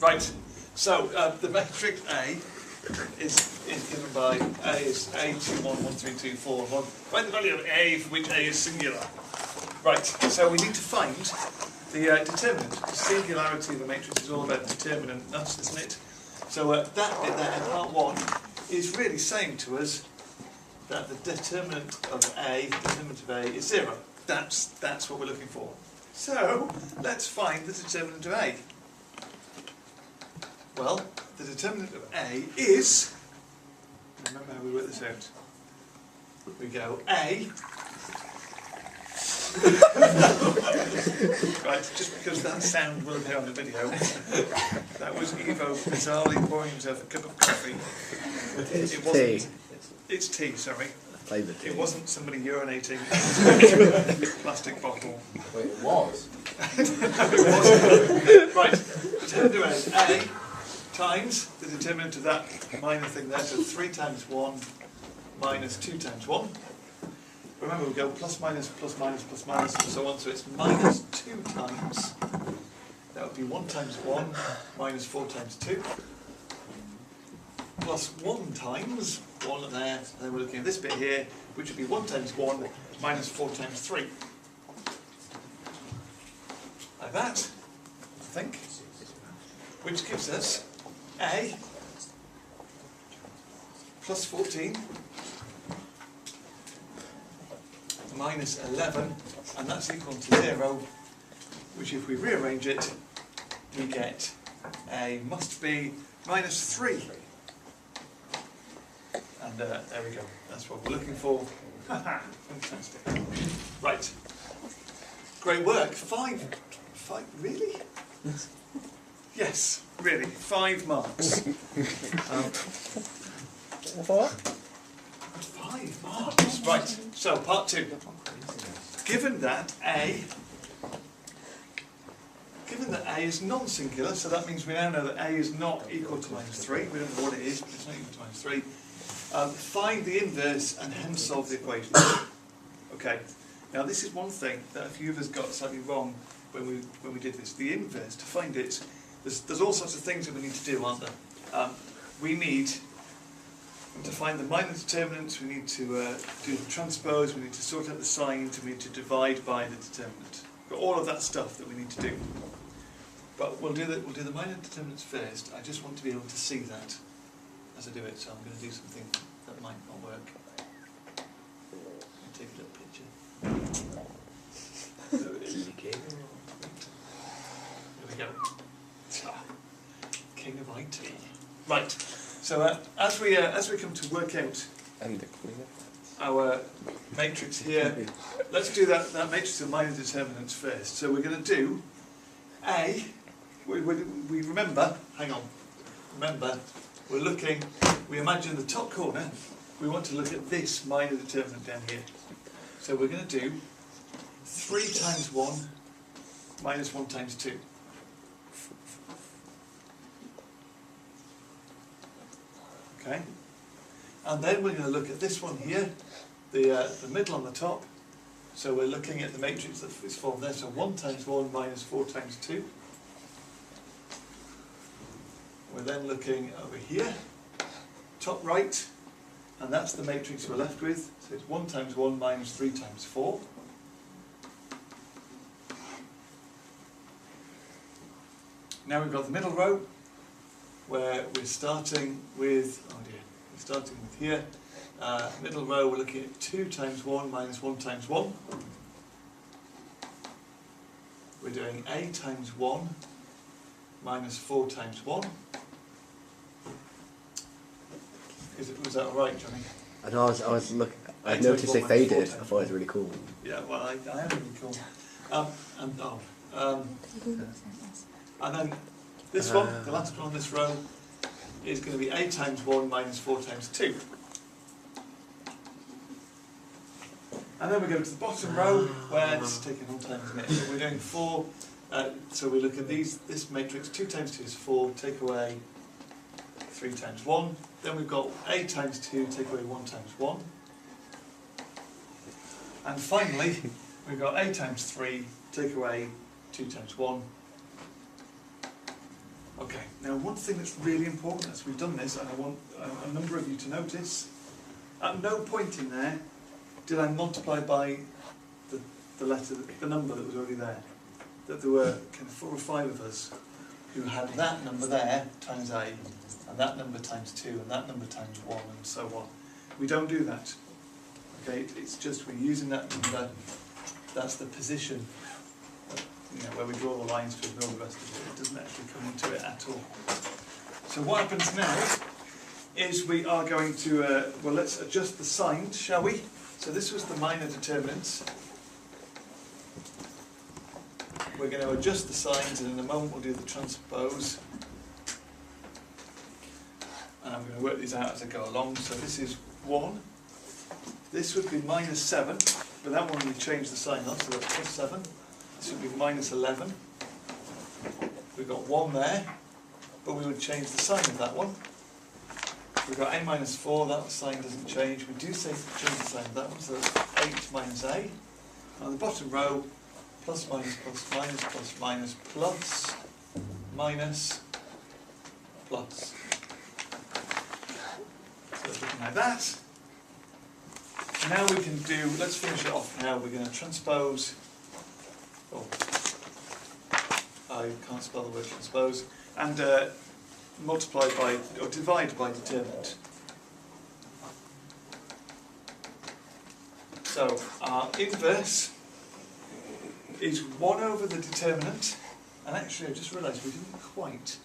Right, so the matrix A is given by A is A21, 1, 3, 2, 4, 1. Find the value of A for which A is singular. Right, so we need to find the determinant. The singularity of the matrix is all about determinantness, isn't it? So that bit there in part 1 is really saying to us that the determinant of A is 0. That's what we're looking for. So let's find the determinant of A. Well, the determinant of A is, remember how we work this out? We go A, right, just because that sound will appear on the video, that was Evo bizarrely pouring himself a cup of coffee. It's tea. It's tea, sorry. Flavoured tea. It wasn't somebody urinating into a plastic bottle. Wait, it was? No, it wasn't. Right, determinant of A times the determinant of that minor thing there, so 3 times 1 minus 2 times 1. Remember, we go plus minus, and so on, so it's minus 2 times. That would be 1 times 1 minus 4 times 2. Plus 1 times 1 there, and then we're looking at this bit here, which would be 1 times 1 minus 4 times 3. Like that, I think. Which gives us A plus 14 minus 11, and that's equal to 0, which if we rearrange it, we get A must be minus 3. And there we go, that's what we're looking for. Fantastic. Right. Great work. 5, really? Yes, really, 5 marks. 5 marks. Right, so part 2. Given that A is non-singular, so that means we now know that A is not equal to minus 3. We don't know what it is, but it's not equal to minus 3. Find the inverse and hence solve the equation. Okay, now this is one thing that a few of us got slightly wrong when we did this. The inverse, to find it, there's all sorts of things that we need to do, aren't there? We need to find the minor determinants, we need to do the transpose, we need to sort out the signs, we need to divide by the determinant. Got all of that stuff that we need to do. But we'll do the minor determinants first. I just want to be able to see that as I do it, so I'm going to do something that might not work. Take a little picture. There it is. There we go. King of IT. Right. So as we come to work out our matrix here, let's do that matrix of minor determinants first. So we're going to do A. We remember. Hang on. Remember, we imagine the top corner. We want to look at this minor determinant down here. So we're going to do 3 times 1 minus 1 times 2. Okay, and then we're going to look at this one here, the middle on the top. So we're looking at the matrix that is formed there. So 1 times 1 minus 4 times 2. We're then looking over here, top right, and that's the matrix we're left with. So it's 1 times 1 minus 3 times 4. Now we've got the middle row, where we're starting with, here, middle row we're looking at 2 times 1 minus 1 times 1. We're doing A times 1 minus 4 times 1. Was that alright, Johnny? I know, I was looking, I noticed they faded, I thought it was really cool. Yeah, well, I am really cool. And then this one, the last one on this row, is going to be A times 1 minus 4 times 2. And then we go to the bottom row, where this is taking a long time, isn't it? So we're doing 4, so we look at this matrix, 2 times 2 is 4, take away 3 times 1. Then we've got A times 2, take away 1 times 1. And finally, we've got A times 3, take away 2 times 1. Okay, now one thing that's really important as we've done this, and I want a number of you to notice, at no point in there did I multiply by the number that was already there. That there were kind of 4 or 5 of us who had that number there times A, and that number times 2, and that number times 1, and so on. We don't do that. Okay, it's just we're using that number. That's the position, where we draw the lines to ignore the rest of it. It doesn't actually come into it at all. So what happens now is we are going to, well, let's adjust the signs, shall we? So this was the minor determinants. We're going to adjust the signs, and in a moment we'll do the transpose. And I'm going to work these out as I go along. So this is 1. This would be minus 7, but that one we change the sign on, so that's plus 7. This would be minus 11. We've got 1 there, but we would change the sign of that one. We've got A minus 4, that sign doesn't change. We do say change the sign of that one, so that's 8 minus A. On the bottom row, plus minus plus minus plus minus plus minus plus. So it's looking like that. Now we can do, let's finish it off now. We're going to transpose, I can't spell the word transpose, and multiply by, or divide by determinant. So our inverse is 1 over the determinant, and actually I just realised we didn't quite,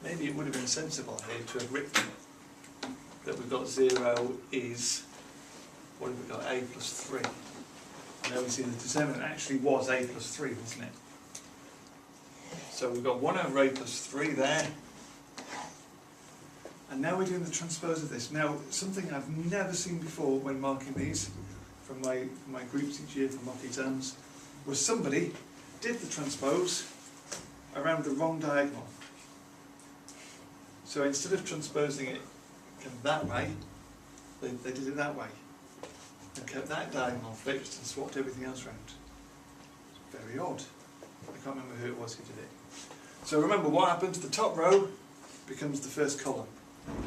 maybe it would have been sensible here to have written that we've got 0 is, what have we got, A plus 3. And now we see the determinant actually was A plus 3, wasn't it? So we've got 1 over A plus 3 there. And now we're doing the transpose of this. Now, something I've never seen before when marking these from my groups each year for mock exams was somebody did the transpose around the wrong diagonal. So instead of transposing it kind of that way, they did it that way. And kept that diagonal fixed and swapped everything else around. Very odd. I can't remember who it was who did it. So remember what happens, the top row becomes the first column.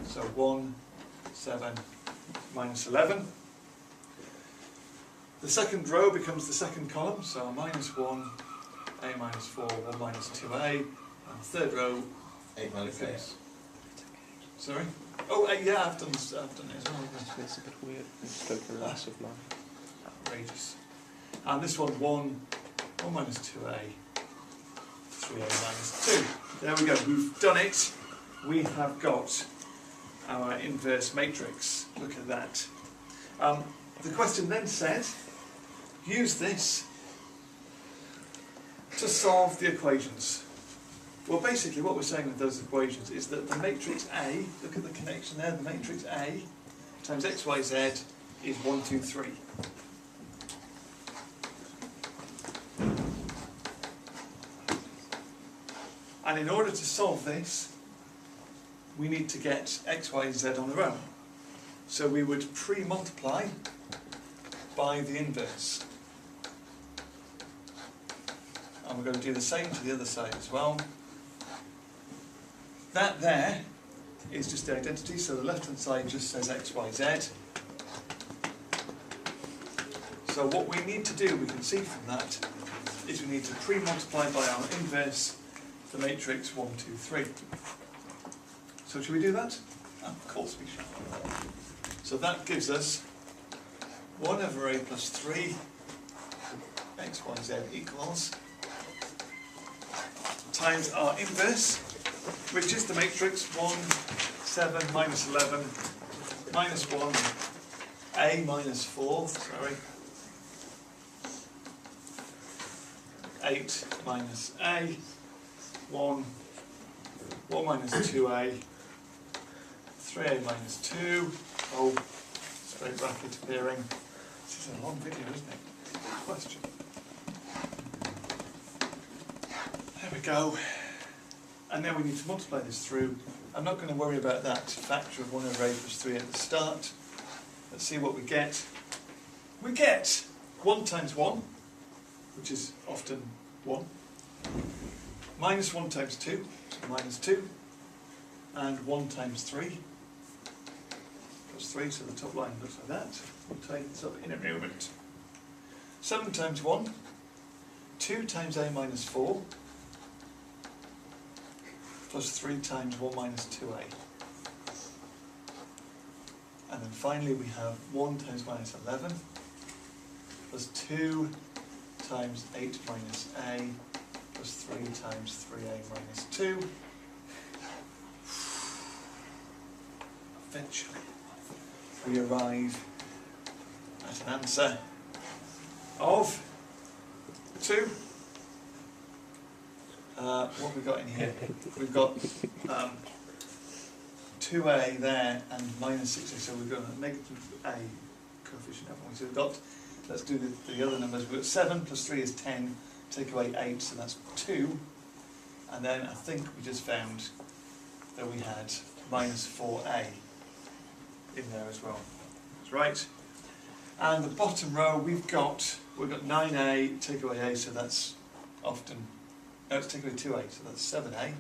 So 1, 7, minus 11. The second row becomes the second column, so minus 1, A minus 4, 1 minus 2A. And the third row 8 minus 8. Sorry? Oh, yeah, I've done it as well. It's a bit weird. It's like a loss of line. Outrageous. And this one, 1 minus 2A, 3A minus 2. There we go, we've done it. We have got our inverse matrix. Look at that. The question then said, use this to solve the equations. Well, basically what we're saying with those equations is that the matrix A, look at the connection there, the matrix A times x, y, z is 1, 2, 3. And in order to solve this, we need to get x, y, z on their own. So we would pre-multiply by the inverse. And we're going to do the same to the other side as well. That there is just the identity, so the left-hand side just says x, y, z. So what we need to do, we can see from that, is we need to pre-multiply by our inverse the matrix 1, 2, 3. So shall we do that? Oh, of course we shall. So that gives us 1 over A plus 3 x, y, z equals times our inverse, which is the matrix 1, 7, minus 11, minus 1, A minus 4, sorry, 8 minus A, 1 minus 2A, 3A minus 2, oh, straight bracket appearing. This is a long video, isn't it? Good question. There we go. And now we need to multiply this through. I'm not going to worry about that factor of 1 over A plus 3 at the start. Let's see what we get. We get 1 times 1, which is often 1, minus 1 times 2, so minus 2, and 1 times 3 plus 3, so the top line looks like that. We'll take this up in a moment. 7 times 1, 2 times a minus 4, plus 3 times 1 minus 2a. And then finally we have 1 times minus 11, plus 2 times 8 minus a, plus 3 times 3a minus 2. Eventually we arrive at an answer of 2. What have we got in here? We've got 2a there and minus 6a, so we've got a negative a coefficient, haven't we? So we've got, let's do the other numbers. We've got 7 plus 3 is 10, take away 8, so that's 2. And then I think we just found that we had minus 4a in there as well. That's right. And the bottom row we've got 9a, take away a, so that's let's take away 2a, so that's 7a.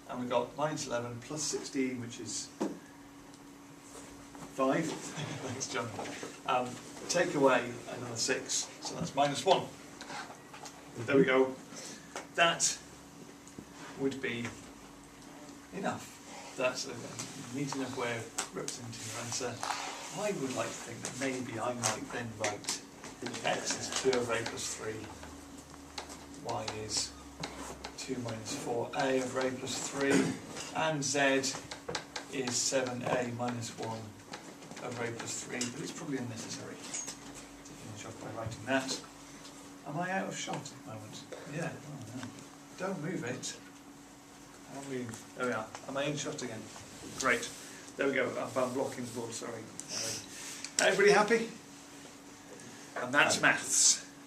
And we've got minus 11 plus 16, which is 5. Thanks, John. Take away another 6, so that's minus 1. There we go. That would be enough. That's a neat enough way of representing your answer. I would like to think that maybe I might then write x is 2 over a plus 3, y is 2 minus 4a over a plus 3, and z is 7a minus 1 over a plus 3, but it's probably unnecessary to finish off by writing that. Am I out of shot at the moment? Yeah, oh no. Don't move it. I'll move. There we are. Am I in shot again? Great. There we go. I'm blocking the board, sorry. Everybody happy? And that's maths.